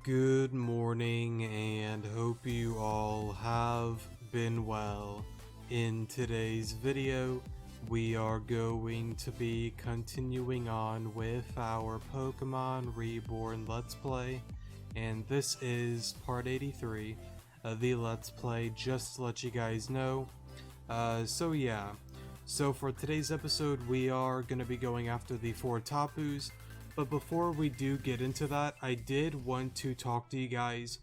Good morning and hope you all have been well. In today's video, we are going to be continuing on with our Pokemon Reborn Let's Play, and this is part 83 of the Let's Play, just to let you guys know. So for today's episode, we are going to be going after the 4 Tapus. But before we do get into that, I did want to talk to you guys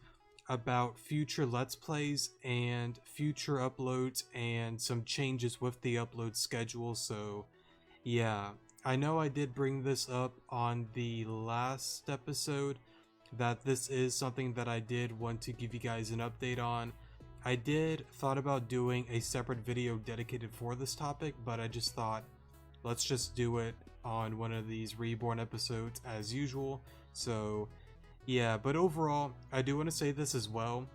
about future Let's Plays and future uploads and some changes with the upload schedule. So yeah, I know I did bring this up on the last episode, that this is something that I did want to give you guys an update on. I did thought about doing a separate video dedicated for this topic, but I just thought, let's just do it on one of these Reborn episodes as usual. So yeah, but overall, I do want to say this as well.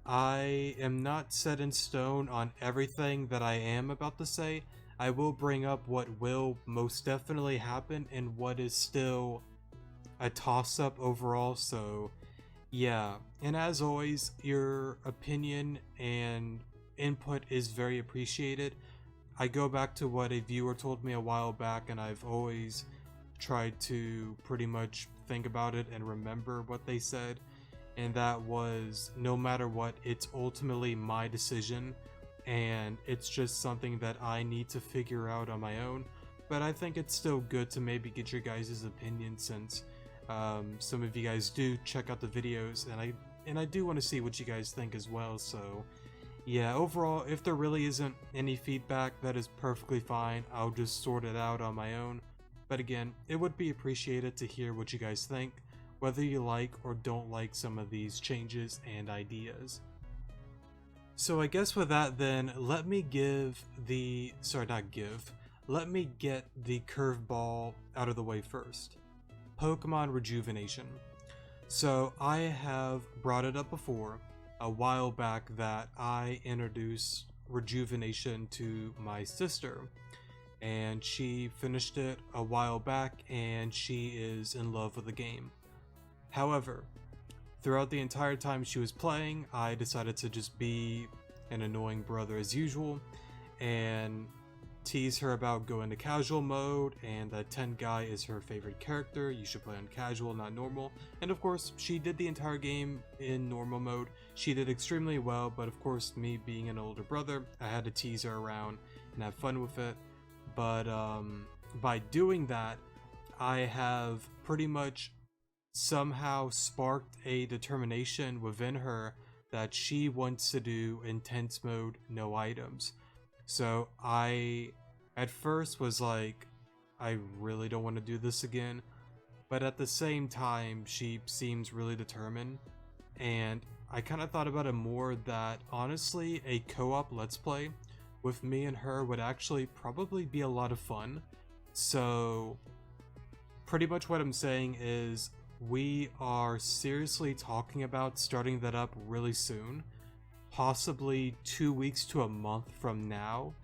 I am not set in stone on everything that I am about to say. I will bring up what will most definitely happen and what is still a toss-up overall. So yeah, and as always, your opinion and input is very appreciated. I go back to what a viewer told me a while back, and I've always tried to pretty much think about it and remember what they said, and that was, no matter what, it's ultimately my decision, and it's just something that I need to figure out on my own. But I think it's still good to maybe get your guys' opinion, since some of you guys do check out the videos, and I do want to see what you guys think as well. So yeah, overall, if there really isn't any feedback, that is perfectly fine. I'll just sort it out on my own. But again, it would be appreciated to hear what you guys think, whether you like or don't like some of these changes and ideas. So I guess with that then, let me get the curveball out of the way first. Pokemon Rejuvenation. So I have brought it up before, a while back, that I introduced Rejuvenation to my sister, and she finished it a while back and she is in love with the game. However, throughout the entire time she was playing, I decided to just be an annoying brother as usual and tease her about going to casual mode, and that 10 guy is her favorite character. You should play on casual, not normal. And of course, she did the entire game in normal mode. She did extremely well, but of course, me being an older brother, I had to tease her around and have fun with it. But by doing that, I have pretty much somehow sparked a determination within her that she wants to do intense mode, no items. So I at first was like, I really don't want to do this again, but at the same time she seems really determined, and I kind of thought about it more that honestly a co-op let's play with me and her would actually probably be a lot of fun. So pretty much what I'm saying is, we are seriously talking about starting that up really soon. Possibly 2 weeks to a month from now.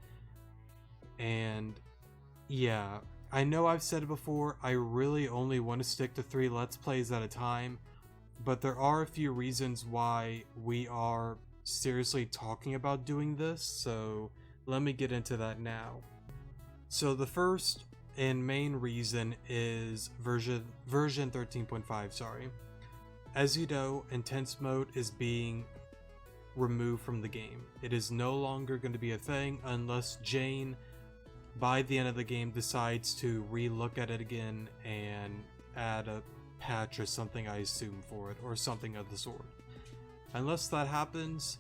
And yeah, I know I've said it before, I really only want to stick to 3 Let's Plays at a time, but there are a few reasons why we are seriously talking about doing this, so let me get into that now. So the first and main reason is version 13.5, sorry. As you know, intense mode is being removed from the game. It is no longer going to be a thing unless Jane, by the end of the game, decides to re-look at it again and add a patch or something, I assume, for it, or something of the sort. Unless that happens,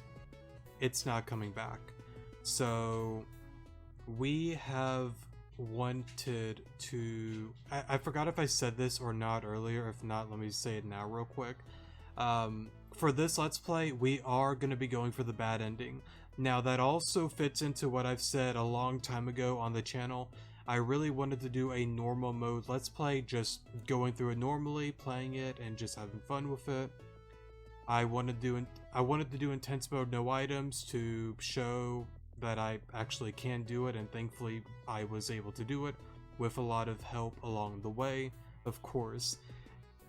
it's not coming back. So we have wanted to, I forgot if I said this or not earlier. If not, let me say it now real quick. For this Let's Play, we are going to be going for the bad ending. Now, that also fits into what I've said a long time ago on the channel. I really wanted to do a normal mode Let's Play, just going through it normally, playing it, and just having fun with it. I wanted to do intense mode, no items, to show that I actually can do it, and thankfully I was able to do it with a lot of help along the way, of course.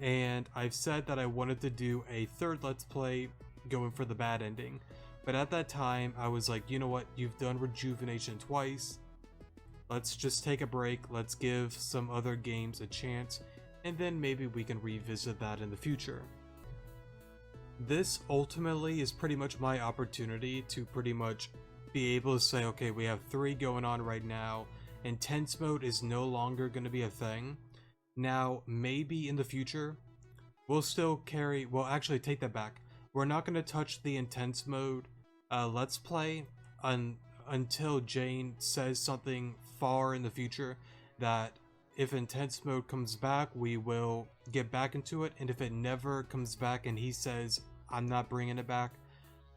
and I've said that I wanted to do a third Let's Play going for the bad ending. But at that time, I was like, you know what, you've done Rejuvenation twice, let's just take a break, let's give some other games a chance, and then maybe we can revisit that in the future. This ultimately is pretty much my opportunity to pretty much be able to say, okay, we have 3 going on right now, intense mode is no longer going to be a thing. Now, maybe in the future, we'll still carry, well actually take that back, we're not going to touch the intense mode Let's Play until Jane says something far in the future that if intense mode comes back, we will get back into it, and if it never comes back and he says I'm not bringing it back,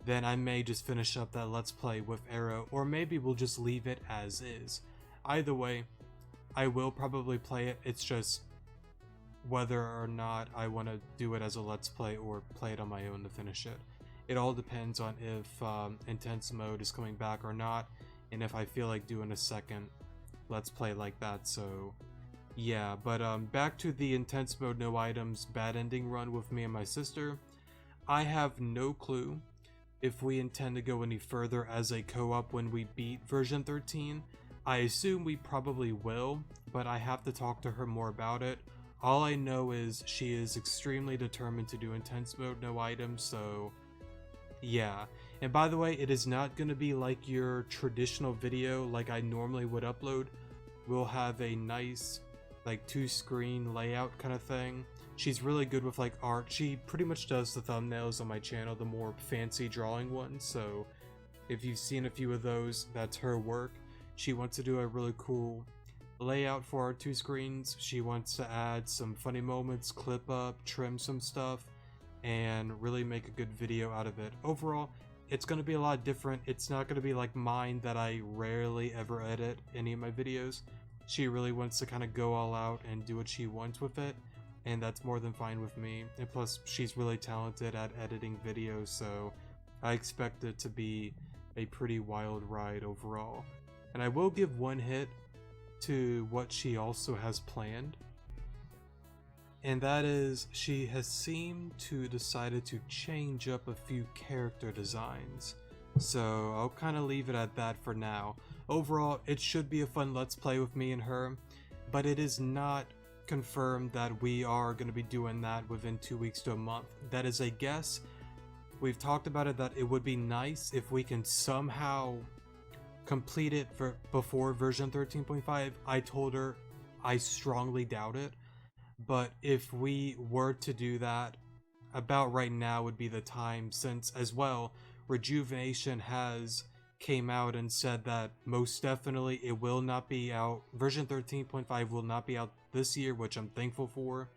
then I may just finish up that Let's Play with Arrow, or maybe we'll just leave it as is. Either way, I will probably play it, it's just whether or not I want to do it as a Let's Play or play it on my own to finish it. It all depends on if intense mode is coming back or not, and if I feel like doing a second Let's Play like that. So yeah, but back to the intense mode no items bad ending run with me and my sister. I have no clue if we intend to go any further as a co-op when we beat version 13. I assume we probably will, but I have to talk to her more about it. All I know is she is extremely determined to do intense mode no items, so yeah. And by the way, it is not going to be like your traditional video like I normally would upload. We'll have a nice like 2-screen layout kind of thing. She's really good with like art. She pretty much does the thumbnails on my channel, the more fancy drawing ones, so if you've seen a few of those, that's her work. She wants to do a really cool layout for our 2 screens. She wants to add some funny moments, clip up, trim some stuff, and really make a good video out of it. Overall, it's going to be a lot different. It's not going to be like mine that I rarely ever edit any of my videos. She really wants to kind of go all out and do what she wants with it, and that's more than fine with me. And plus, she's really talented at editing videos, so I expect it to be a pretty wild ride overall. And I will give one hit to what she also has planned, and that is she has seemed to decided to change up a few character designs. So I'll kind of leave it at that for now. Overall, it should be a fun Let's Play with me and her, but it is not confirmed that we are going to be doing that within 2 weeks to a month. That is a guess. We've talked about it that it would be nice if we can somehow complete it before version 13.5. I told her I strongly doubt it, but if we were to do that, about right now would be the time, since as well Rejuvenation has came out and said that most definitely it will not be out, version 13.5 will not be out this year, which I'm thankful for,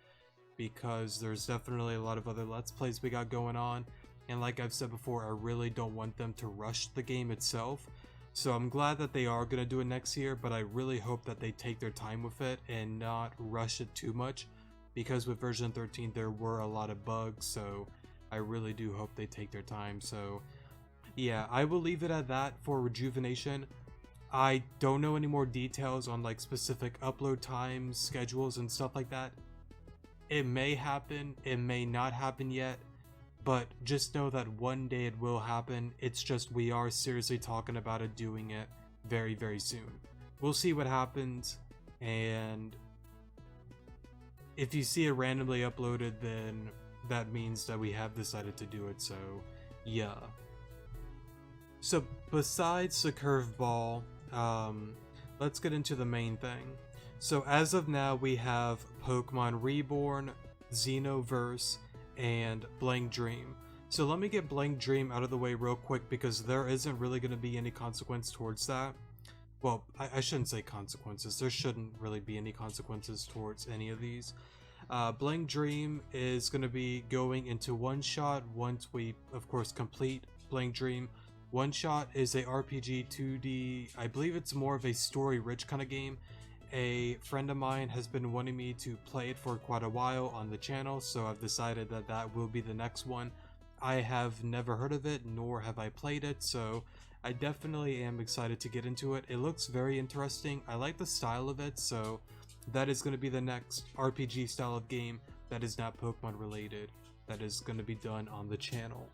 because there's definitely a lot of other Let's Plays we got going on, and like I've said before, I really don't want them to rush the game itself. So I'm glad that they are going to do it next year, but I really hope that they take their time with it and not rush it too much, because with version 13 there were a lot of bugs, so I really do hope they take their time. So yeah, I will leave it at that for Rejuvenation. I don't know any more details on like specific upload times, schedules, and stuff like that. It may happen, it may not happen yet, but just know that one day it will happen. It's just we are seriously talking about it, doing it very, very soon. We'll see what happens, and if you see it randomly uploaded, then that means that we have decided to do it, so yeah. So besides the curveball, let's get into the main thing. So as of now, we have Pokemon Reborn, Xenoverse, and Blank Dream. So let me get Blank Dream out of the way real quick, because there isn't really going to be any consequence towards that. Well, I shouldn't say consequences. There shouldn't really be any consequences towards any of these. Blank Dream is going to be going into One Shot once we, of course, complete Blank Dream. One Shot is a RPG 2D, I believe it's more of a story-rich kind of game. A friend of mine has been wanting me to play it for quite a while on the channel, so I've decided that that will be the next one. I have never heard of it, nor have I played it, so I definitely am excited to get into it. It looks very interesting. I like the style of it, so that is going to be the next RPG style of game that is not Pokemon related that is going to be done on the channel.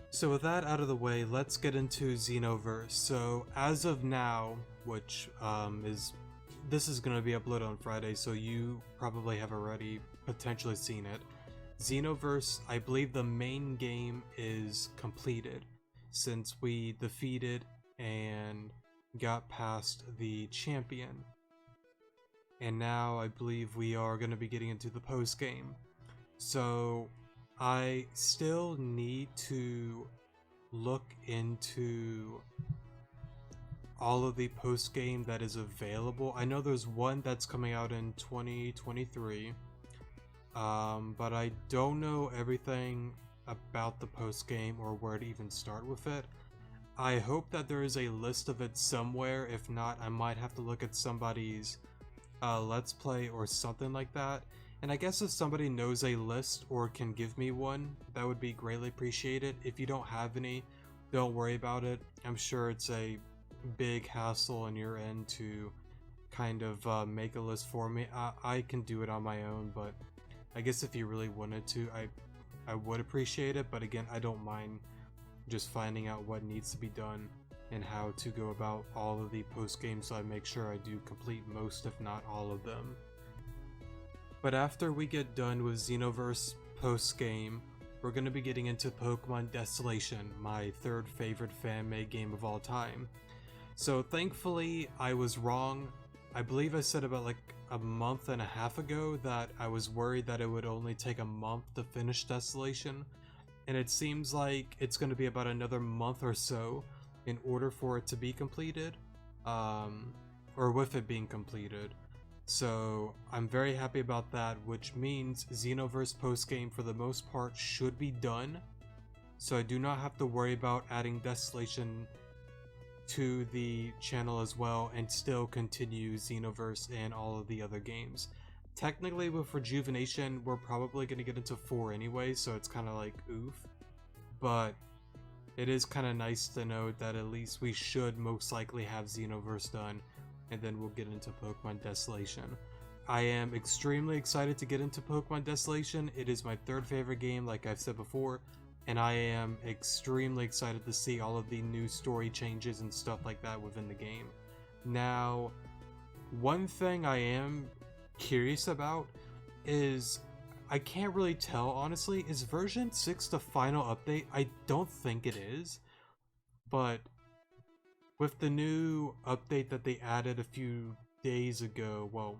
So with that out of the way, let's get into Xenoverse. So as of now, which this is going to be uploaded on Friday, so you probably have already potentially seen it. Xenoverse, I believe the main game is completed since we defeated and got past the champion. And now I believe we are going to be getting into the post game. So I still need to look into all of the post game that is available. I know there's one that's coming out in 2023, but I don't know everything about the post game or where to even start with it. I hope that there is a list of it somewhere. If not, I might have to look at somebody's let's play or something like that. And I guess if somebody knows a list or can give me one, that would be greatly appreciated. If you don't have any, don't worry about it. I'm sure it's a big hassle on your end to kind of make a list for me. I can do it on my own, but I guess if you really wanted to, I would appreciate it. But again, I don't mind just finding out what needs to be done and how to go about all of the post games, so I make sure I do complete most if not all of them. But after we get done with Xenoverse post game, we're going to be getting into Pokemon Desolation, my third favorite fan-made game of all time. So thankfully I was wrong. I believe I said about like a month and a half ago that I was worried that it would only take a month to finish Desolation, and it seems like it's going to be about another month or so in order for it to be completed, or with it being completed. So I'm very happy about that, which means Xenoverse postgame for the most part should be done. So I do not have to worry about adding Desolation to the channel as well and still continue Xenoverse and all of the other games. Technically with Rejuvenation, we're probably going to get into 4 anyway, so it's kind of like oof. But it is kind of nice to know that at least we should most likely have Xenoverse done, and then we'll get into Pokemon Desolation. I am extremely excited to get into Pokemon Desolation. It is my third favorite game, like I've said before, and I am extremely excited to see all of the new story changes and stuff like that within the game. Now, one thing I am curious about is, I can't really tell honestly, is version 6 the final update? I don't think it is, but with the new update that they added a few days ago, well,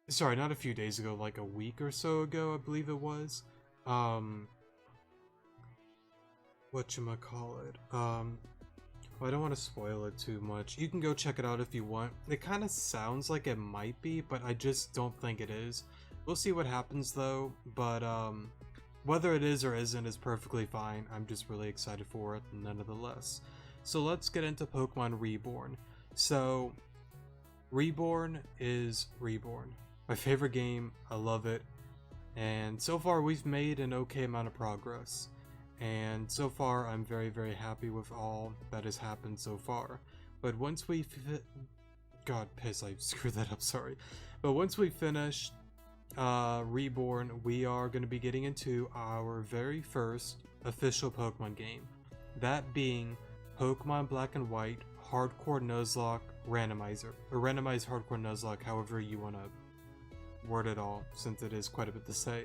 sorry, not a few days ago, like a week or so ago, I believe it was, whatchamacallit, well, I don't want to spoil it too much. You can go check it out if you want. It kind of sounds like it might be, but I just don't think it is. We'll see what happens though, but whether it is or isn't is perfectly fine. I'm just really excited for it nonetheless. So let's get into Pokemon Reborn. So Reborn is Reborn. My favorite game, I love it. And so far we've made an okay amount of progress. And so far I'm very, very happy with all that has happened so far. But once we God, piss, I screwed that up, sorry. But once we finish Reborn, we are going to be getting into our very first official Pokemon game. That being Pokemon Black and White Hardcore Nuzlocke Randomizer. Or Randomized Hardcore Nuzlocke, however you want to word it all, since it is quite a bit to say.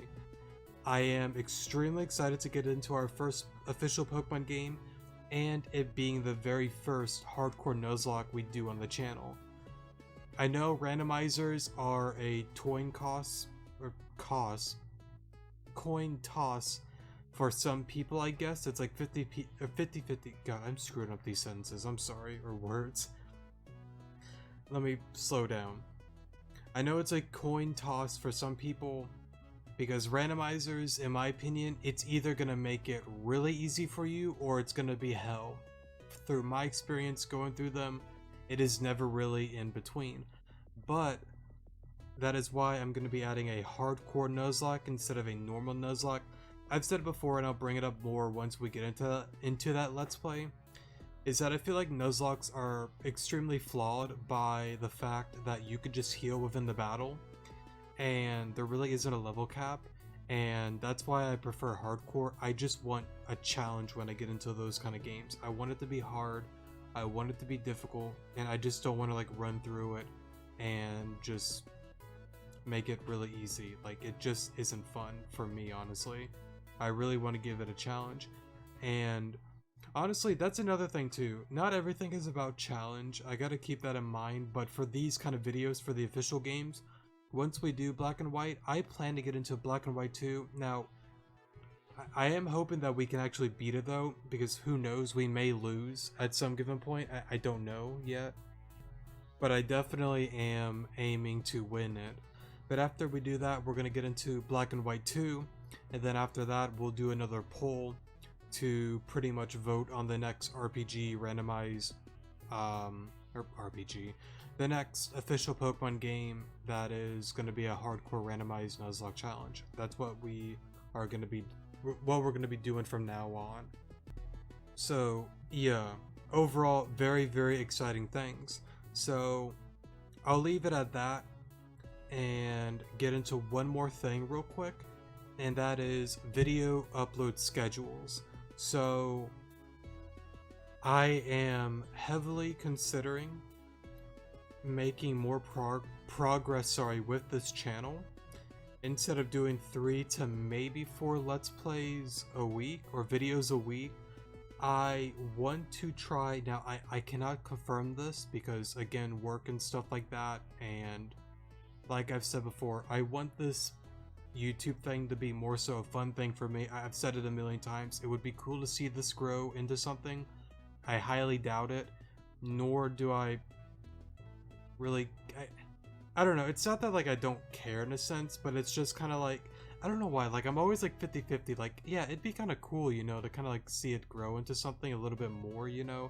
I am extremely excited to get into our first official Pokemon game, and it being the very first Hardcore Nuzlocke we do on the channel. I know randomizers are a coin toss for some people, I guess. It's like 50-50. God, I'm screwing up these sentences, I'm sorry, or words. Let me slow down. I know it's a coin toss for some people, because randomizers, in my opinion, it's either going to make it really easy for you or it's going to be hell. Through my experience going through them, it is never really in between. But that is why I'm going to be adding a hardcore Nuzlocke instead of a normal Nuzlocke. I've said it before and I'll bring it up more once we get into that Let's Play, is that I feel like Nuzlocks are extremely flawed by the fact that you could just heal within the battle. and there really isn't a level cap, and that's why I prefer hardcore. I just want a challenge when I get into those kind of games. I want it to be hard, I want it to be difficult, and I just don't want to like run through it and just make it really easy. Like, it just isn't fun for me, honestly. I really want to give it a challenge. And honestly, that's another thing too. Not everything is about challenge. I gotta keep that in mind. But for these kind of videos, for the official games, once we do black and white, I plan to get into black and white too. Now, I am hoping that we can actually beat it though, because who knows, we may lose at some given point. I don't know yet. But I definitely am aiming to win it. But after we do that, we're going to get into black and white 2, and then after that we'll do another poll to pretty much vote on the next RPG randomized or RPG, the next official Pokemon game that is going to be a hardcore randomized Nuzlocke challenge. That's what we're going to be doing from now on. So yeah, overall very, very exciting things. So I'll leave it at that and get into one more thing real quick, and that is video upload schedules. So I am heavily considering making more progress with this channel. Instead of doing 3 to maybe 4 Let's Plays a week or videos a week, I want to try, now I cannot confirm this because again, work and stuff like that, and like I've said before, I want this YouTube thing to be more so a fun thing for me. I've said it a million times, it would be cool to see this grow into something. I highly doubt it, nor do I really, I don't know, it's not that like I don't care in a sense, but it's just kind of like, I don't know why, like I'm always like 50-50, like yeah, it'd be kind of cool, you know, to kind of like see it grow into something a little bit more, you know.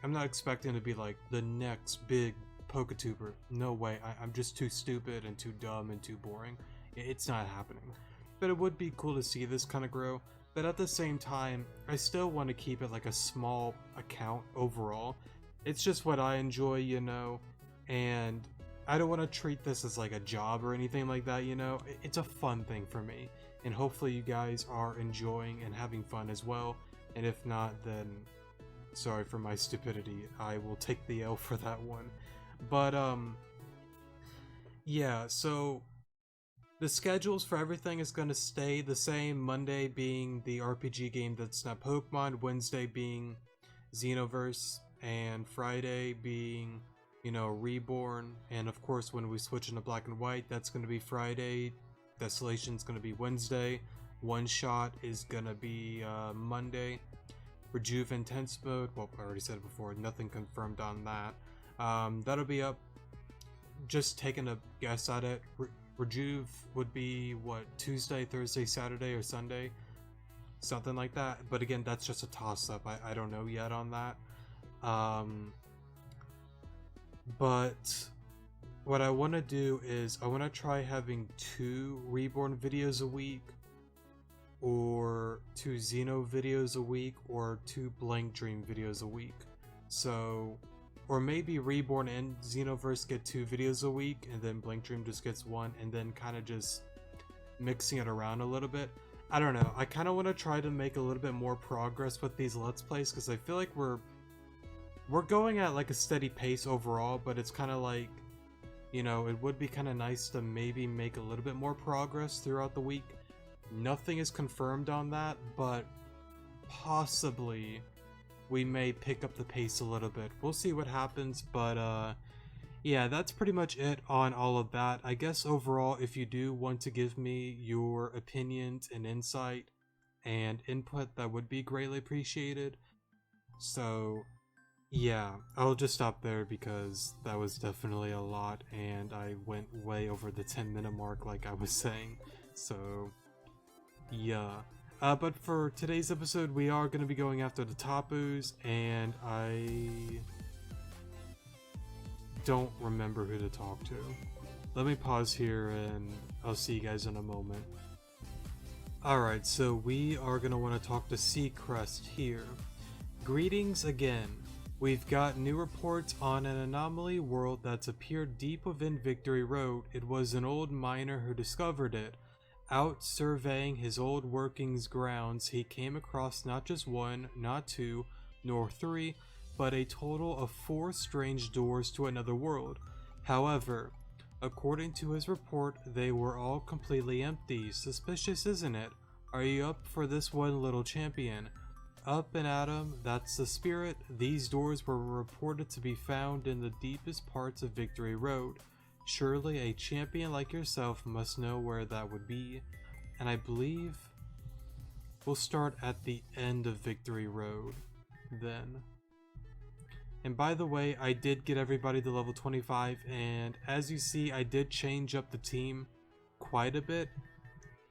I'm not expecting to be like the next big Poketuber, no way. I'm just too stupid and too dumb and too boring. It's not happening. But it would be cool to see this kind of grow, but at the same time, I still want to keep it like a small account overall. It's just what I enjoy, you know, and I don't want to treat this as like a job or anything like that, you know. It's a fun thing for me, and hopefully you guys are enjoying and having fun as well. And if not, then sorry for my stupidity. I will take the L for that one. But yeah, so the schedules for everything is going to stay the same. Monday being the RPG game that's not Pokemon, Wednesday being Xenoverse, and Friday being, you know, Reborn. And of course, when we switch into black and white, that's going to be Friday, Desolation's going to be Wednesday, One Shot is going to be Monday, Rejuve Intense Mode, well, I already said it before, nothing confirmed on that. That'll be up, just taking a guess at it. Rejuve would be what, Tuesday, Thursday, Saturday, or Sunday, something like that. But again, that's just a toss-up. I don't know yet on that. But what I want to do is I want to try having 2 Reborn videos a week, or 2 Xeno videos a week, or 2 Blank Dream videos a week. So, or maybe Reborn and Xenoverse get 2 videos a week, and then Blank Dream just gets 1, and then kind of just mixing it around a little bit. I don't know. I kind of want to try to make a little bit more progress with these Let's Plays, because I feel like we're going at like a steady pace overall, but it's kind of like, you know, it would be kind of nice to maybe make a little bit more progress throughout the week. Nothing is confirmed on that, but possibly we may pick up the pace a little bit. We'll see what happens, but yeah, that's pretty much it on all of that. I guess overall, if you do want to give me your opinions and insight and input, that would be greatly appreciated. So yeah, I'll just stop there because that was definitely a lot, and I went way over the 10-minute mark like I was saying. So yeah. But for today's episode, we are going to be going after the Tapus, and I don't remember who to talk to. Let me pause here, and I'll see you guys in a moment. Alright, so we are going to want to talk to Seacrest here. Greetings again. We've got new reports on an anomaly world that's appeared deep within Victory Road. It was an old miner who discovered it. Out surveying his old workings grounds, he came across not just one, not two, nor three, but a total of 4 strange doors to another world. However, according to his report, they were all completely empty. Suspicious, isn't it? Are you up for this one, little champion? Up and at 'em, that's the spirit. These doors were reported to be found in the deepest parts of Victory Road. Surely a champion like yourself must know where that would be. And I believe we'll start at the end of Victory Road then. And by the way, I did get everybody to level 25, and as you see, I did change up the team quite a bit.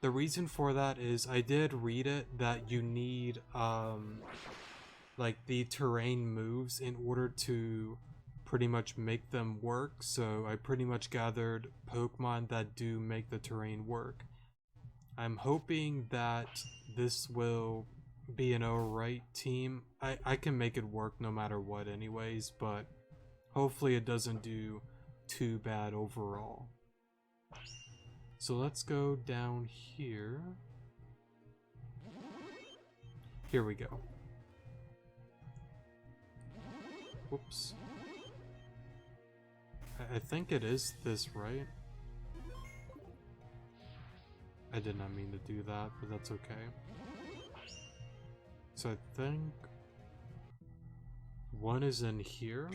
The reason for that is I did read it that you need like the terrain moves in order to pretty much make them work, so I pretty much gathered Pokemon that do make the terrain work. I'm hoping that this will be an alright team. I can make it work no matter what anyways, but hopefully it doesn't do too bad overall. So let's go down here. Here we go. Whoops. I think it is this, right? I did not mean to do that, but that's okay. So I think one is in here.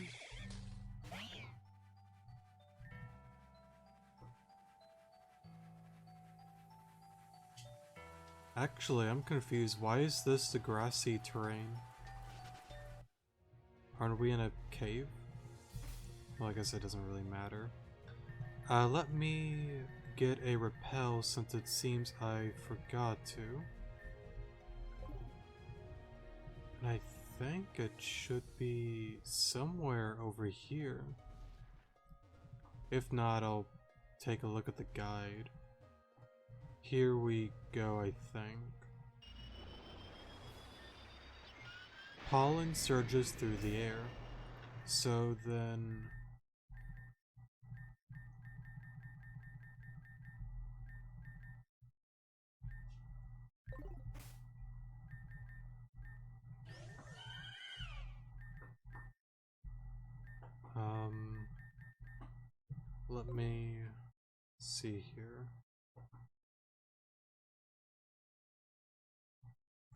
Actually, I'm confused. Why is this the grassy terrain? Aren't we in a cave? Well, I guess it doesn't really matter. Let me get a repel since it seems I forgot to. And I think it should be somewhere over here. If not, I'll take a look at the guide. Here we go, I think. Pollen surges through the air. So then... let me see here.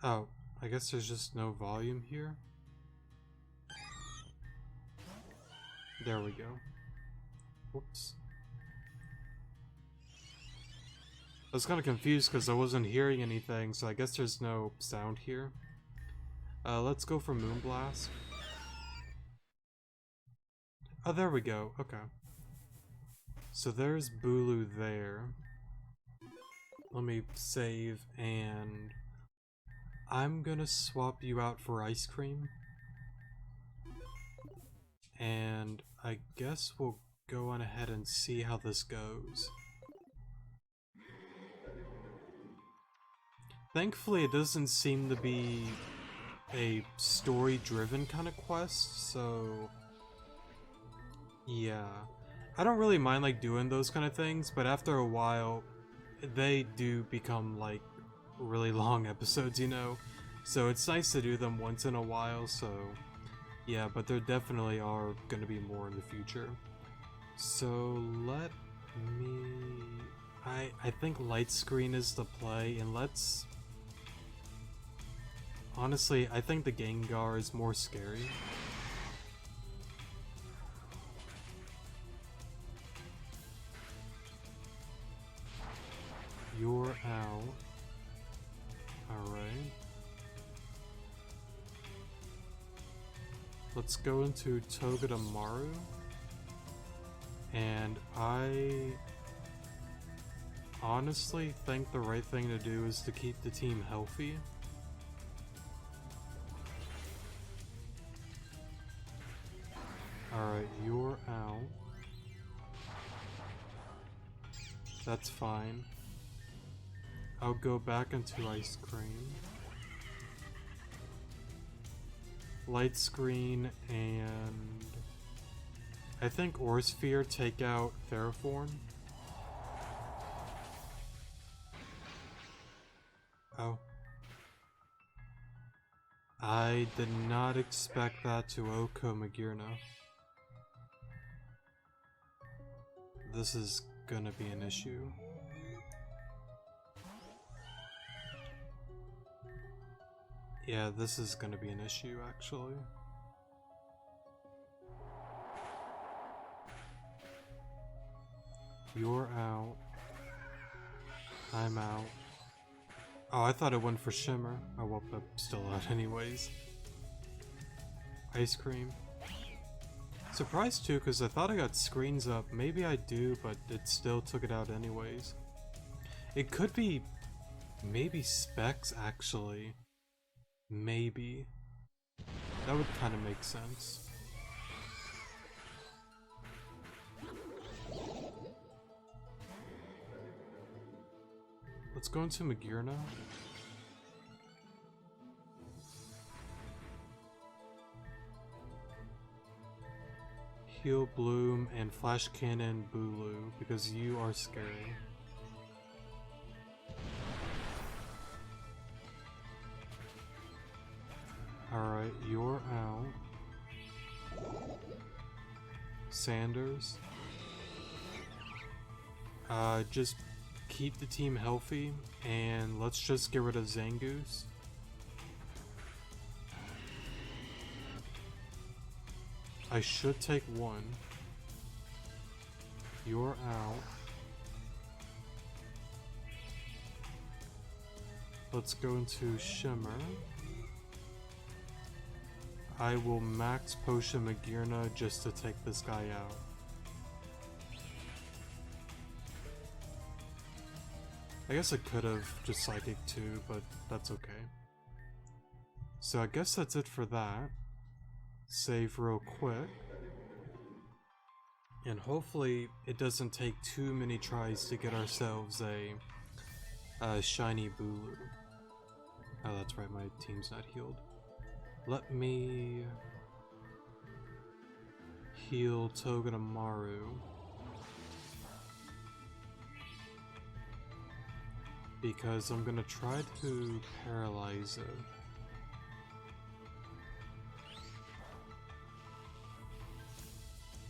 Oh, I guess there's just no volume here. There we go. Whoops. I was kind of confused because I wasn't hearing anything, so I guess there's no sound here. Let's go for Moonblast. Oh, there we go. Okay. So there's Bulu there. Let me save, and I'm gonna swap you out for Ice Cream. And I guess we'll go on ahead and see how this goes. Thankfully, it doesn't seem to be a story-driven kind of quest, so yeah. I don't really mind like doing those kind of things, but after a while, they do become like really long episodes, you know? So it's nice to do them once in a while, so yeah, but there definitely are going to be more in the future. So let me... I think light screen is the play, and let's... Honestly, I think the Gengar is more scary. You're out. Alright. Let's go into Togedemaru. And I honestly think the right thing to do is to keep the team healthy. Alright, you're out. That's fine. I'll go back into Ice Cream. Light Screen and I think Ore Sphere take out Ferroform. Oh. I did not expect that to Oko Magirna. This is gonna be an issue. Yeah, this is gonna be an issue, actually. You're out. I'm out. Oh, I thought it went for Shimmer. Oh, well, I'm still out anyways. Ice Cream. Surprised too, because I thought I got screens up. Maybe I do, but it still took it out anyways. It could be... maybe Specs, actually. Maybe. That would kind of make sense. Let's go into Magirna. Heal Bloom and Flash Cannon Bulu because you are scary. Alright, you're out. Sanders. Just keep the team healthy, and let's just get rid of Zangoose. I should take one. You're out. Let's go into Shimmer. I will max Potion Magirna just to take this guy out. I guess I could have just Psychic too, but that's okay. So I guess that's it for that. Save real quick. And hopefully it doesn't take too many tries to get ourselves a shiny Bulu. Oh, that's right, my team's not healed. Let me heal Togedemaru. Because I'm gonna try to paralyze it.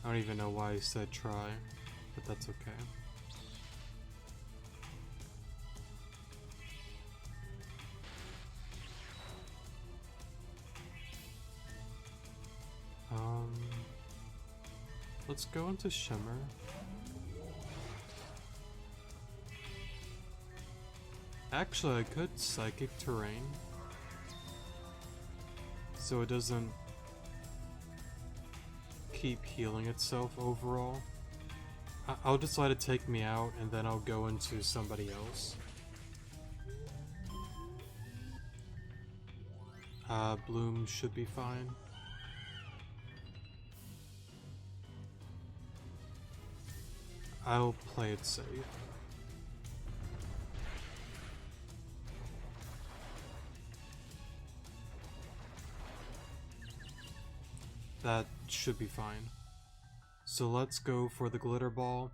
I don't even know why I said try, but that's okay. Let's go into Shimmer. Actually, I could Psychic Terrain, so it doesn't keep healing itself overall. I'll just let it take me out, and then I'll go into somebody else. Bloom should be fine. I'll play it safe. That should be fine. So let's go for the glitter ball,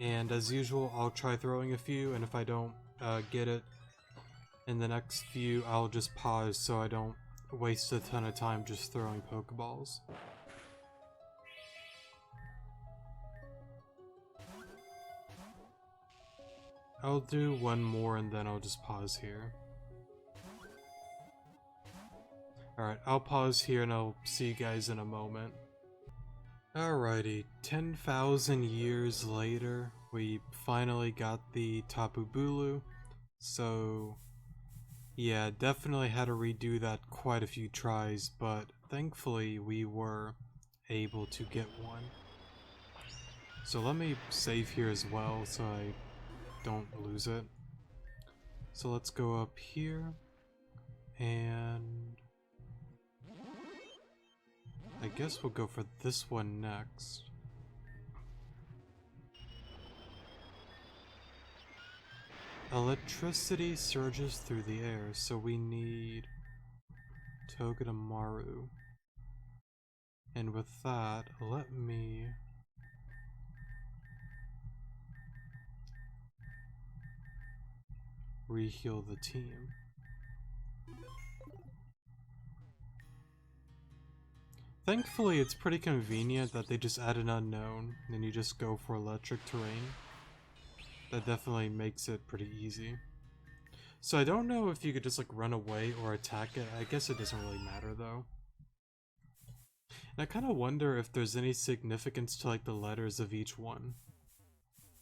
and as usual I'll try throwing a few, and if I don't get it in the next few, I'll just pause so I don't waste a ton of time just throwing Pokeballs. I'll do one more and then I'll just pause here. Alright, I'll pause here and I'll see you guys in a moment. Alrighty, 10,000 years later, we finally got the Tapu Bulu. So, yeah, definitely had to redo that quite a few tries, but thankfully we were able to get one. So let me save here as well so I don't lose it. So let's go up here, and I guess we'll go for this one next. Electricity surges through the air, so we need Togedemaru. And with that, let me re-heal the team. Thankfully, it's pretty convenient that they just add an unknown, and you just go for electric terrain. That definitely makes it pretty easy. So I don't know if you could just like run away or attack it. I guess it doesn't really matter though. And I kind of wonder if there's any significance to like the letters of each one.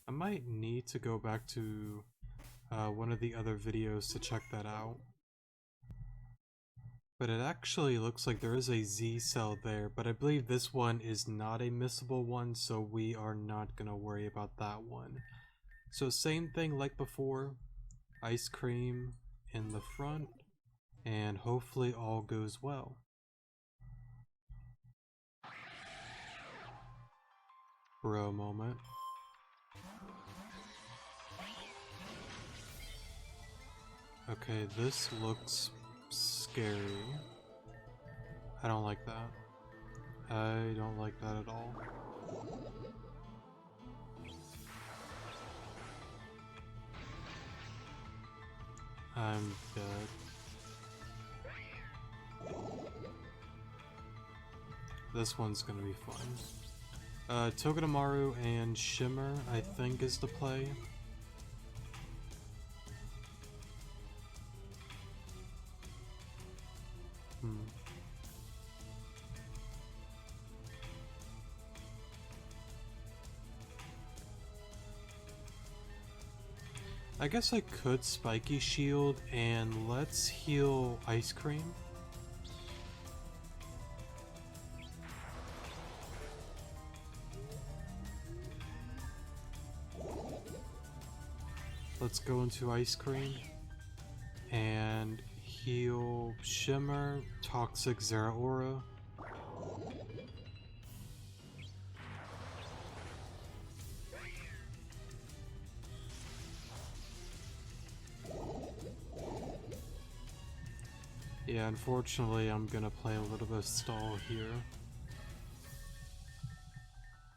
I might need to go back to one of the other videos to check that out. But it actually looks like there is a Z cell there, but I believe this one is not a missable one, so we are not gonna worry about that one. So same thing like before, ice cream in the front, and hopefully all goes well. Bro moment. Okay, this looks scary. I don't like that. I don't like that at all. I'm dead. This one's gonna be fun. Togedemaru and Shimmer, I think, is the play. I guess I could Spiky Shield and let's heal Ice Cream. Let's go into Ice Cream and heal Shimmer, Toxic Zeraora. Yeah, unfortunately I'm gonna play a little bit of stall here.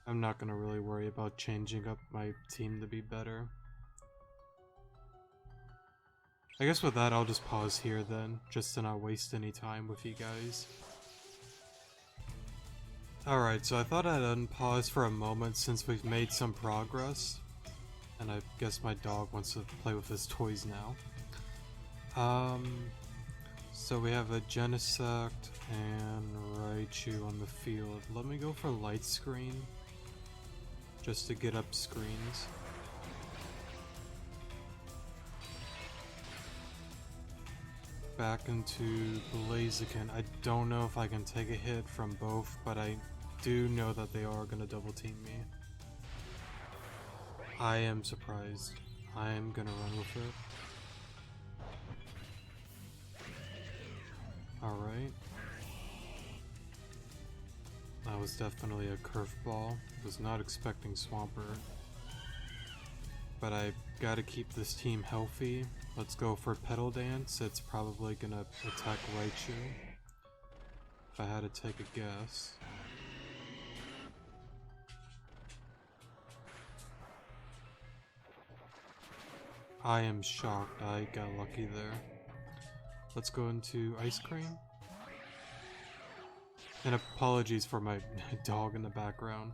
I'm not gonna really worry about changing up my team to be better. I guess with that I'll just pause here then, just to not waste any time with you guys. Alright, so I thought I'd unpause for a moment since we've made some progress. And I guess my dog wants to play with his toys now. So we have a Genesect and Raichu on the field. Let me go for Light Screen, just to get up screens. Back into Blaziken. I don't know if I can take a hit from both, but I do know that they are going to double team me. I am surprised. I am going to run with it. Alright. That was definitely a curveball. Was not expecting Swampert. But I gotta keep this team healthy. Let's go for Petal Dance. It's probably gonna attack Raichu. If I had to take a guess. I am shocked I got lucky there. Let's go into Ice Cream. And apologies for my dog in the background.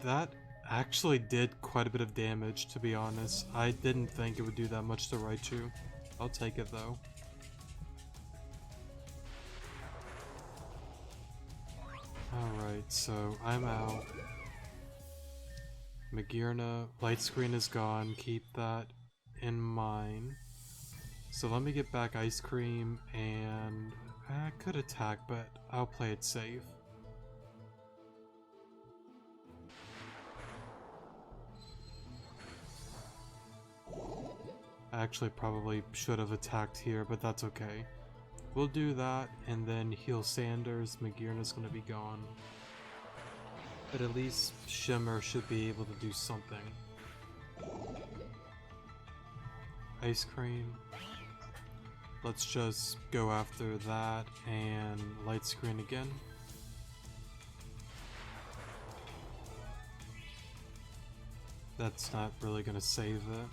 That actually did quite a bit of damage, to be honest. I didn't think it would do that much to Raichu. I'll take it though. Alright, so I'm out. Magearna, Light Screen is gone, keep that in mind. So let me get back Ice Cream, and I could attack, but I'll play it safe. I actually probably should have attacked here, but that's okay. We'll do that, and then heal Sanders. Magearna's gonna be gone. But at least Shimmer should be able to do something. Ice cream. Let's just go after that and light screen again. That's not really gonna save it.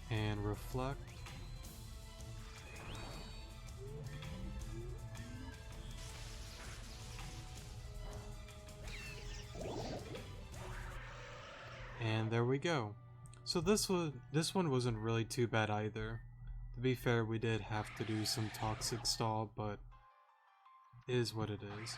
And reflect. And there we go. So this one wasn't really too bad either. To be fair, we did have to do some toxic stall, but it is what it is.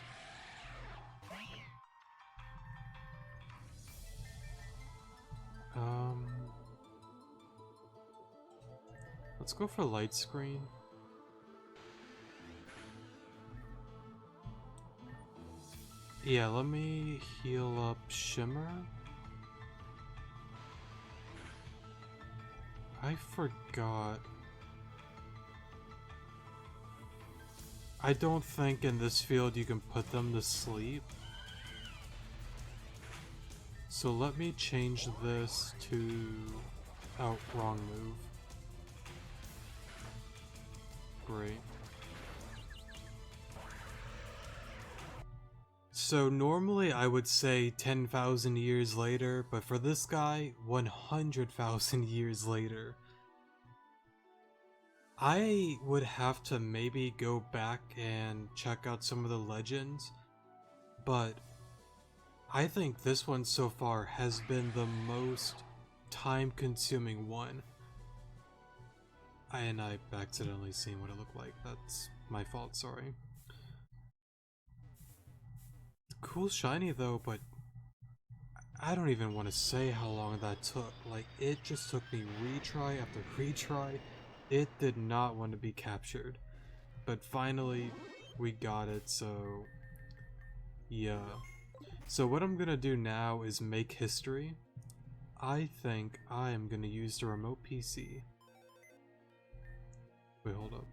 Let's go for light screen. Yeah, let me heal up Shimmer. I forgot. I don't think in this field you can put them to sleep. So let me change this to... Oh, wrong move. Great. So normally I would say 10,000 years later, but for this guy, 100,000 years later. I would have to maybe go back and check out some of the legends, but I think this one so far has been the most time-consuming one. And I've accidentally seen what it looked like. That's my fault, sorry. Cool shiny though, but I don't even want to say how long that took. Like, it just took me retry after retry. It did not want to be captured. But finally, we got it, so... yeah. So what I'm gonna do now is make history. I think I am gonna use the remote PC. Wait, hold up.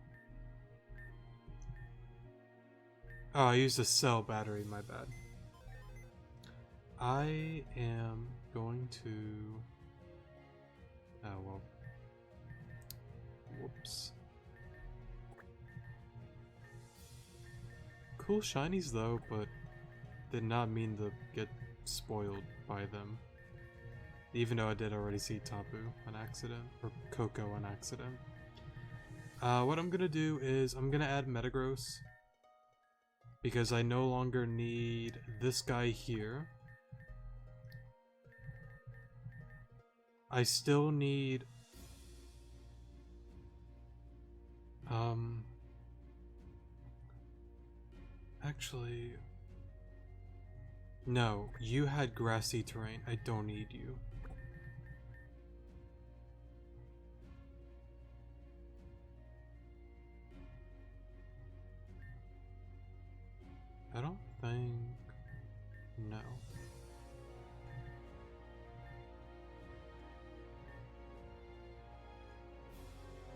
Oh, I used a cell battery, my bad. I am going to... oh, well. Whoops. Cool shinies though, but did not mean to get spoiled by them. Even though I did already see Tapu on accident, or Koko on accident. What I'm gonna do is I'm gonna add Metagross, because I no longer need this guy here. I still need... actually... no, you had grassy terrain. I don't need you. I don't think... no.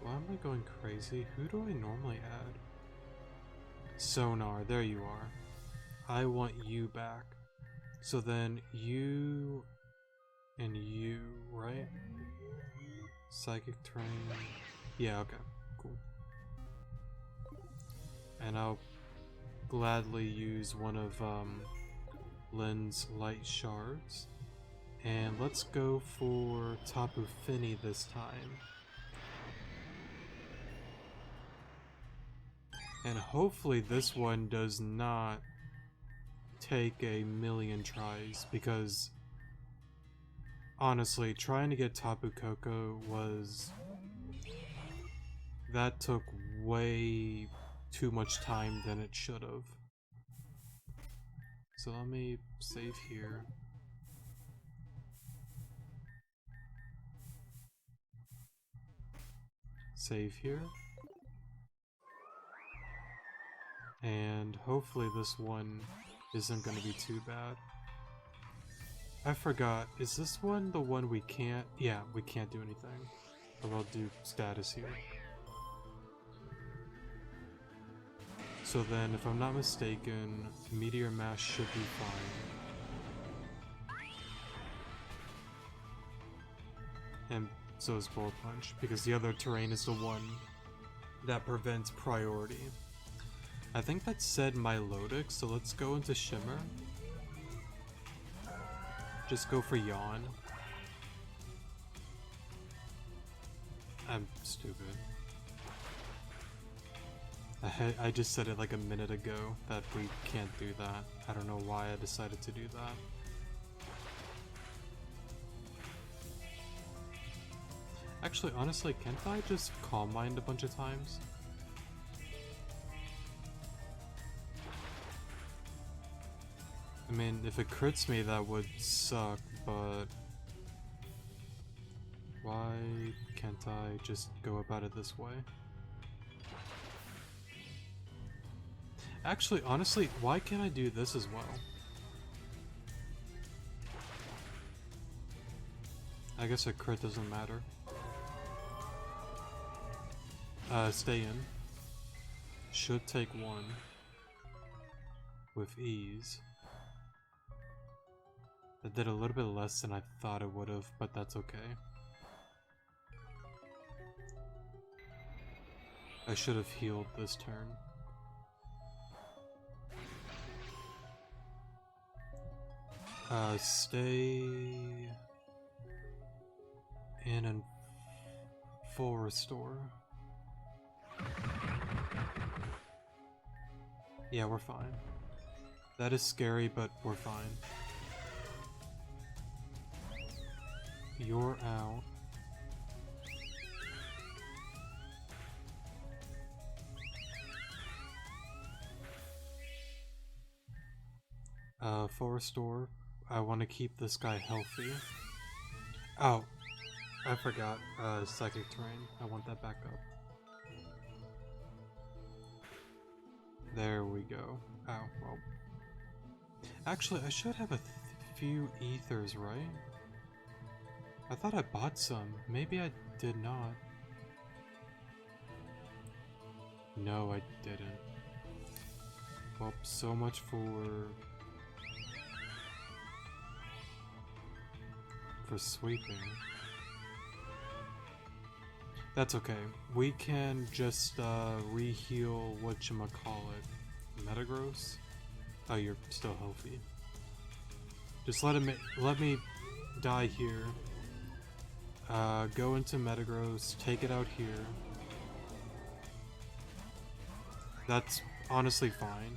Why am I going crazy? Who do I normally add? Sonar, there you are. I want you back. So then you and you, right? Psychic terrain. Yeah, okay, cool. And I'll gladly use one of Lynn's light shards. And let's go for Tapu Fini this time. And hopefully this one does not take a million tries, because honestly, trying to get Tapu Koko was... that took way too much time than it should have. So let me save here. Save here. And hopefully this one isn't going to be too bad. I forgot, is this one the one we can't? Yeah, we can't do anything. But I'll do status here. So then, if I'm not mistaken, Meteor Mash should be fine. so is Bullet Punch, because the other terrain is the one that prevents priority. I think that said Milotic, so let's go into Shimmer. Just go for Yawn. I'm stupid. I just said it like a minute ago that we can't do that. I don't know why I decided to do that. Actually, honestly, can't I just Calm Mind a bunch of times? I mean, if it crits me, that would suck, but why can't I just go about it this way? Actually, honestly, why can't I do this as well? I guess a crit doesn't matter. Stay in. Should take one. With ease. That did a little bit less than I thought it would have, but that's okay. I should have healed this turn. Stay in and full restore. Yeah, we're fine. That is scary, but we're fine. You're out. Full restore. I want to keep this guy healthy. Oh, I forgot. Psychic terrain. I want that back up. There we go. Oh, well. Actually, I should have a few ethers, right? I thought I bought some. Maybe I did not. No, I didn't. Well, so much for sweeping. That's okay. We can just re-heal whatchamacallit. Metagross? Oh, you're still healthy. Just let me die here. Go into Metagross, take it out here. That's honestly fine.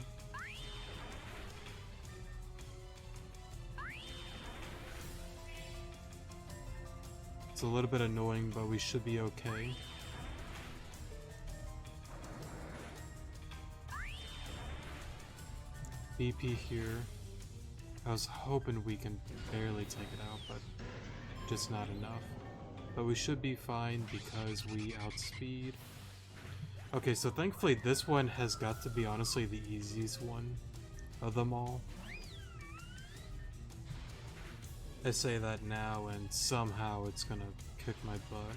It's a little bit annoying, but we should be okay. BP here. I was hoping we can barely take it out, but just not enough. But we should be fine because we outspeed. Okay, so thankfully this one has got to be honestly the easiest one of them all. I say that now and somehow it's gonna kick my butt.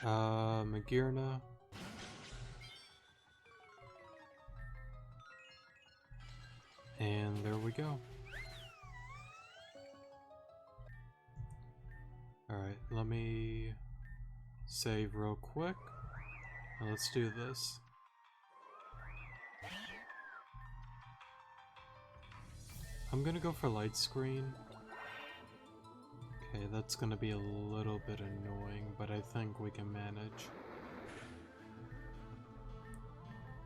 Magirna. And there we go. Alright, let me save real quick. And let's do this. I'm gonna go for light screen. Okay, that's gonna be a little bit annoying, but I think we can manage.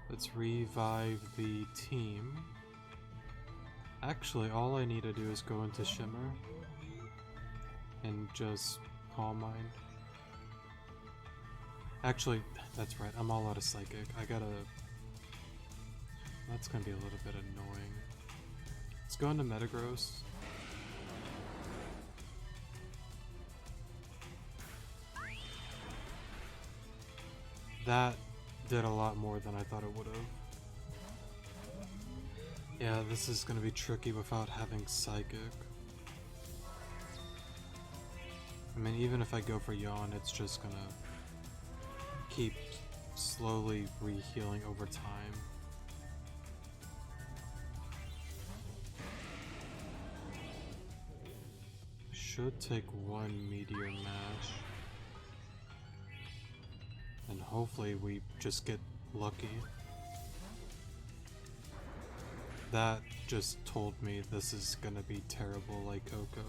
Let's revive the team. Actually, all I need to do is go into Shimmer and just Calm Mind. Actually, that's right, I'm all out of Psychic. That's gonna be a little bit annoying. Let's go into Metagross. That did a lot more than I thought it would have. Yeah, this is gonna be tricky without having Psychic. I mean, even if I go for Yawn, it's just gonna keep slowly re-healing over time. should take one Meteor Mash. And hopefully we just get lucky. That just told me this is gonna be terrible like Koko.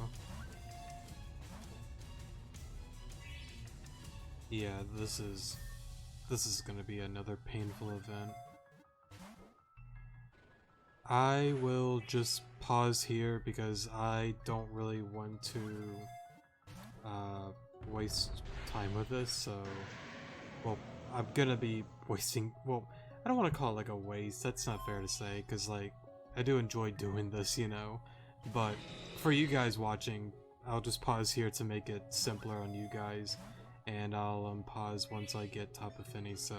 Yeah, this is gonna be another painful event. I will just pause here because I don't really want to waste time with this, so... Well, I'm gonna be wasting... Well, I don't want to call it like a waste, that's not fair to say, because like, I do enjoy doing this, you know? But for you guys watching, I'll just pause here to make it simpler on you guys, and I'll pause once I get Tapu Fini, so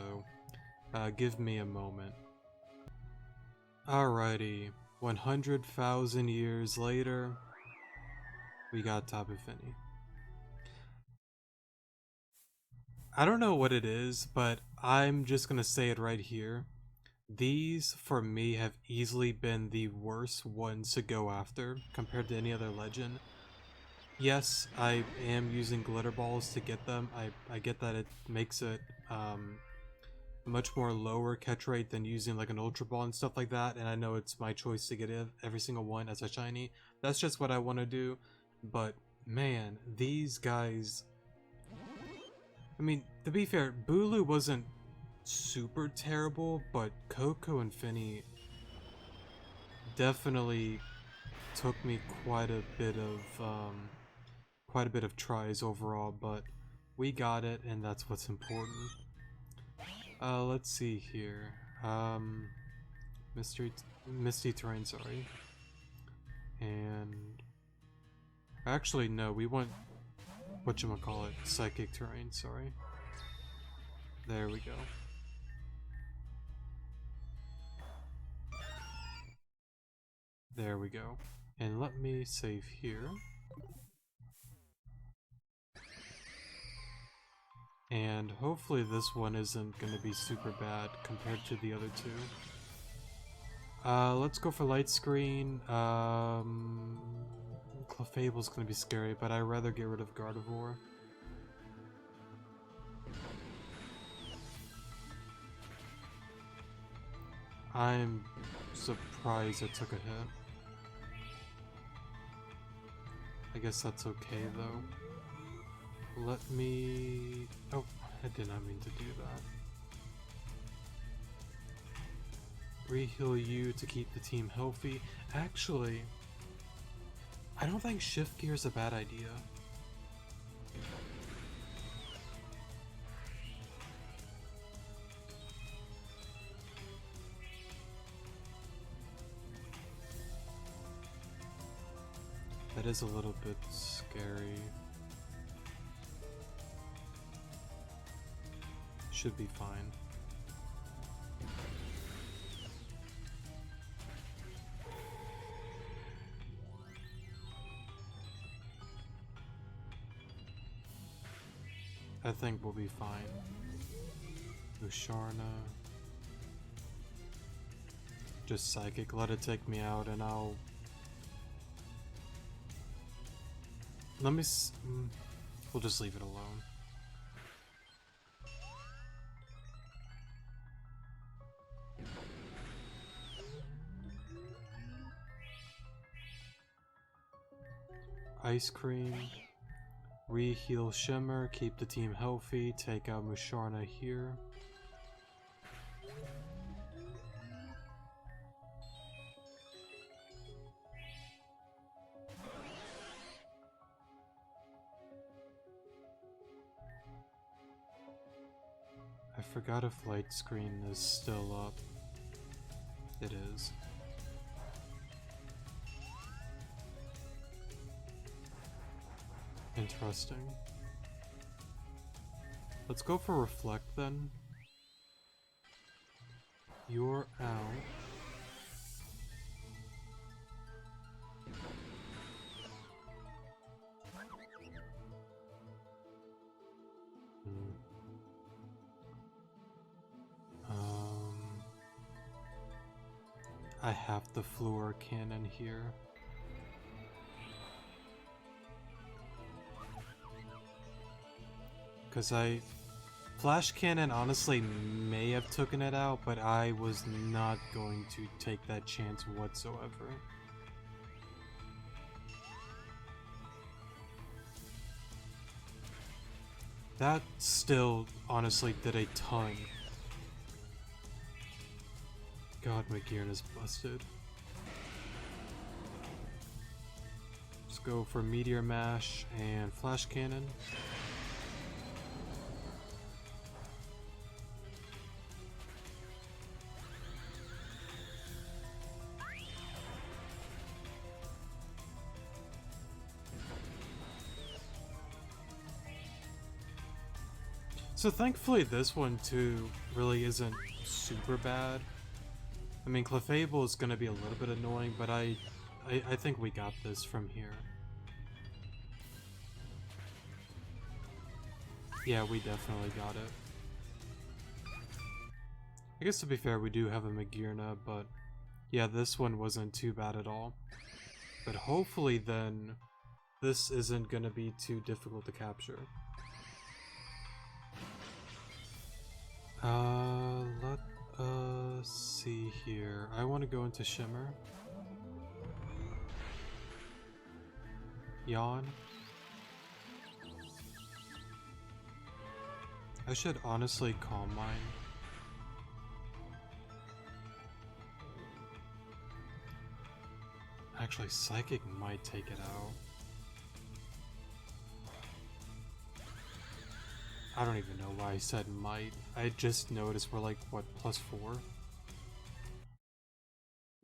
give me a moment. Alrighty, 100,000 years later, we got Tapu Fini. I don't know what it is, but I'm just gonna say it right here. These, for me, have easily been the worst ones to go after compared to any other legend. Yes, I am using glitter balls to get them. I get that it makes it much more lower catch rate than using like an ultra ball and stuff like that, and I know it's my choice to get every single one as a shiny. That's just what I want to do, but man, these guys... I mean, to be fair, Bulu wasn't super terrible, but Koko and Fini definitely took me quite a bit of tries overall, but we got it, and that's what's important. Let's see here. Misty terrain, sorry. And actually, no, we want whatchamacallit, psychic terrain, sorry. There we go. There we go. And let me save here. And hopefully this one isn't going to be super bad compared to the other two. Let's go for light screen. Clefable's going to be scary, but I'd rather get rid of Gardevoir. I'm surprised it took a hit. I guess that's okay though. Let me... Oh, I did not mean to do that. Re-heal you to keep the team healthy. Actually, I don't think shift gear is a bad idea. That is a little bit scary. Should be fine. I think we'll be fine. Musharna. Just psychic, let it take me out and I'll... Let me we'll just leave it alone. Ice Cream, re-heal Shimmer, keep the team healthy, take out Musharna here. I forgot if light screen is still up. It is. Interesting. Let's go for Reflect then. You're out. I have the Fluor Cannon here. Because Flash Cannon honestly may have taken it out, but I was not going to take that chance whatsoever. That still honestly did a ton. God, my gear is busted. Let's go for Meteor Mash and Flash Cannon. So thankfully this one too really isn't super bad. I mean, Clefable is going to be a little bit annoying, but I think we got this from here. Yeah, we definitely got it. I guess to be fair, we do have a Magearna, but yeah, this one wasn't too bad at all. But hopefully then, this isn't going to be too difficult to capture. Let us see here. I want to go into Shimmer. Yawn. I should honestly Calm Mind. Actually, Psychic might take it out. I don't even know why I said might. I just noticed we're like, what, +4?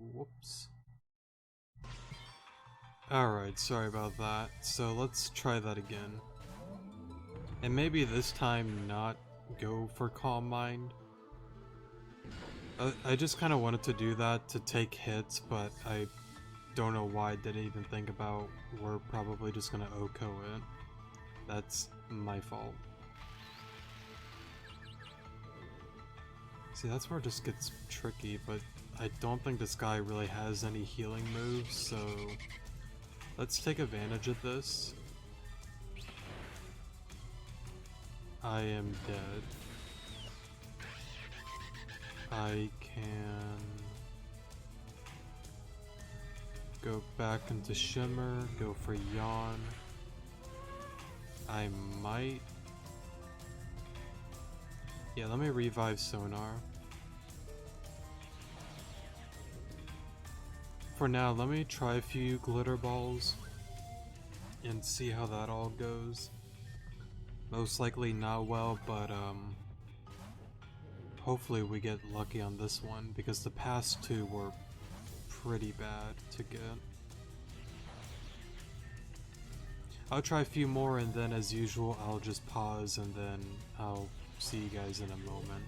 Whoops. Alright, sorry about that. So let's try that again. And maybe this time not go for Calm Mind. I just kind of wanted to do that to take hits, but I don't know why I didn't even think about we're probably just gonna OHKO it. That's my fault. See, that's where it just gets tricky, but I don't think this guy really has any healing moves, so let's take advantage of this. I am dead. I can go back into Shimmer, go for Yawn. I might... Yeah, let me revive Sonar. For now, let me try a few Glitter Balls and see how that all goes. Most likely not well, but hopefully we get lucky on this one, because the past two were pretty bad to get. I'll try a few more, and then as usual I'll just pause and then I'll see you guys in a moment.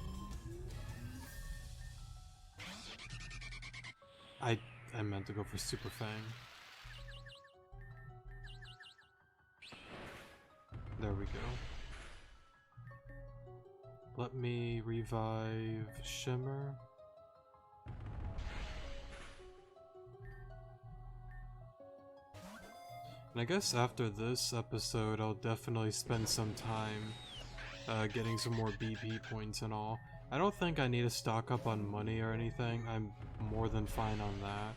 I meant to go for Super Fang. There we go. Let me revive Shimmer. And I guess after this episode I'll definitely spend some time getting some more BP points and all. I don't think I need to stock up on money or anything. I'm more than fine on that.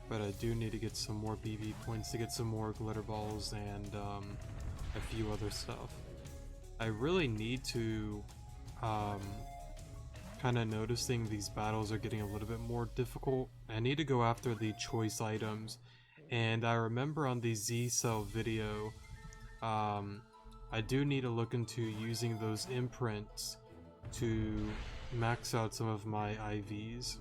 But I do need to get some more BP points to get some more Glitter Balls and a few other stuff. I really need to kind of noticing these battles are getting a little bit more difficult. I need to go after the choice items. And I remember on the Z-Cell video, I do need to look into using those imprints to max out some of my IVs.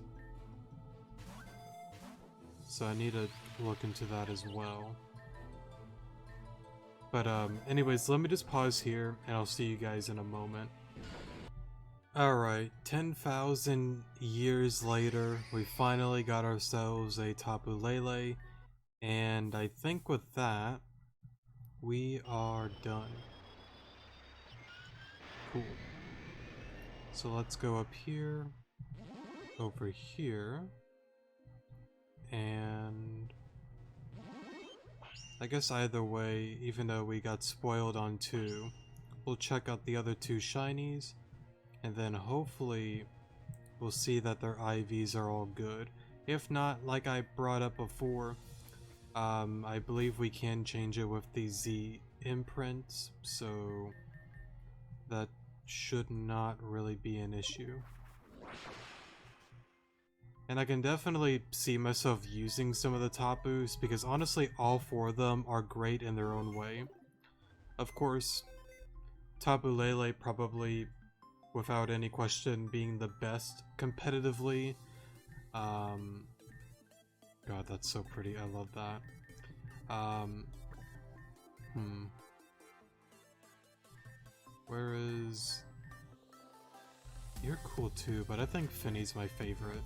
So I need to look into that as well. But anyways, let me just pause here and I'll see you guys in a moment. Alright, 10,000 years later, we finally got ourselves a Tapu Lele. And I think with that, we are done. Cool. So let's go up here, over here, and I guess either way, even though we got spoiled on 2, we'll check out the other two shinies, and then hopefully we'll see that their IVs are all good. If not, like I brought up before, I believe we can change it with the Z imprints, so that should not really be an issue. And I can definitely see myself using some of the Tapus, because honestly all four of them are great in their own way. Of course, Tapu Lele probably, without any question, being the best competitively. God, that's so pretty. I love that. Where is... You're cool too, but I think Fini's my favorite.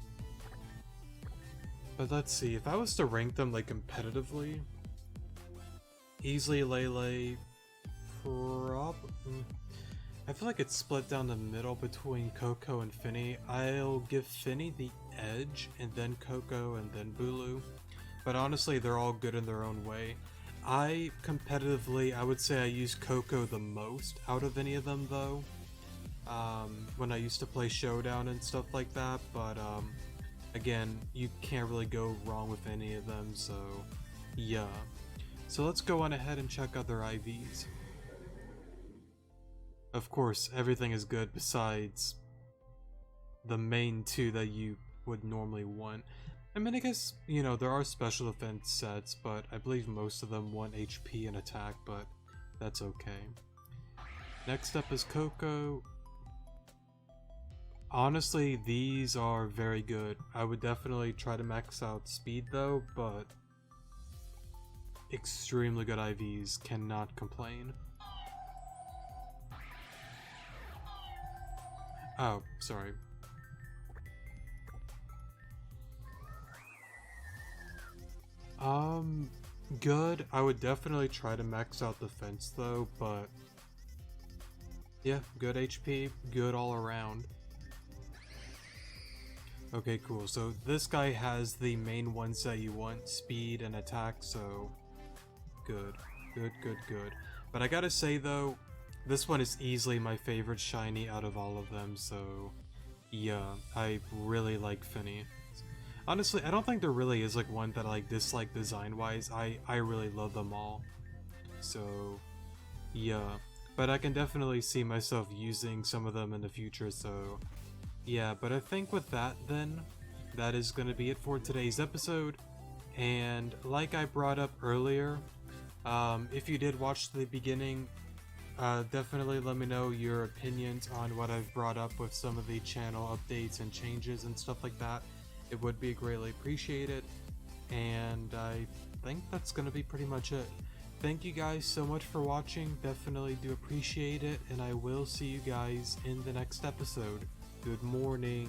But let's see, if I was to rank them like competitively, easily Lele, I feel like it's split down the middle between Koko and Fini. I'll give Fini the edge, and then Koko, and then Bulu. But honestly, they're all good in their own way. Competitively, I would say I use Koko the most out of any of them though. When I used to play Showdown and stuff like that, but again, you can't really go wrong with any of them, so yeah. So let's go on ahead and check out their IVs. Of course, everything is good besides the main two that you would normally want. I mean, I guess, you know, there are special defense sets, but I believe most of them want HP and attack, but that's okay. Next up is Koko. Honestly, these are very good. I would definitely try to max out speed though, but extremely good IVs, cannot complain. Oh, sorry. Good. I would definitely try to max out defense though, but yeah, good HP, good all around. Okay, cool. So this guy has the main ones that you want, speed and attack, so good. Good. But I gotta say though, this one is easily my favorite shiny out of all of them, so yeah, I really like Fini. Honestly, I don't think there really is like one that I like dislike design-wise. I really love them all. So yeah, but I can definitely see myself using some of them in the future, so yeah. But I think with that then, that is going to be it for today's episode. And like I brought up earlier, if you did watch the beginning, definitely let me know your opinions on what I've brought up with some of the channel updates and changes and stuff like that. It would be greatly appreciated. And I think that's going to be pretty much it. Thank you guys so much for watching. Definitely do appreciate it. And I will see you guys in the next episode. Good morning.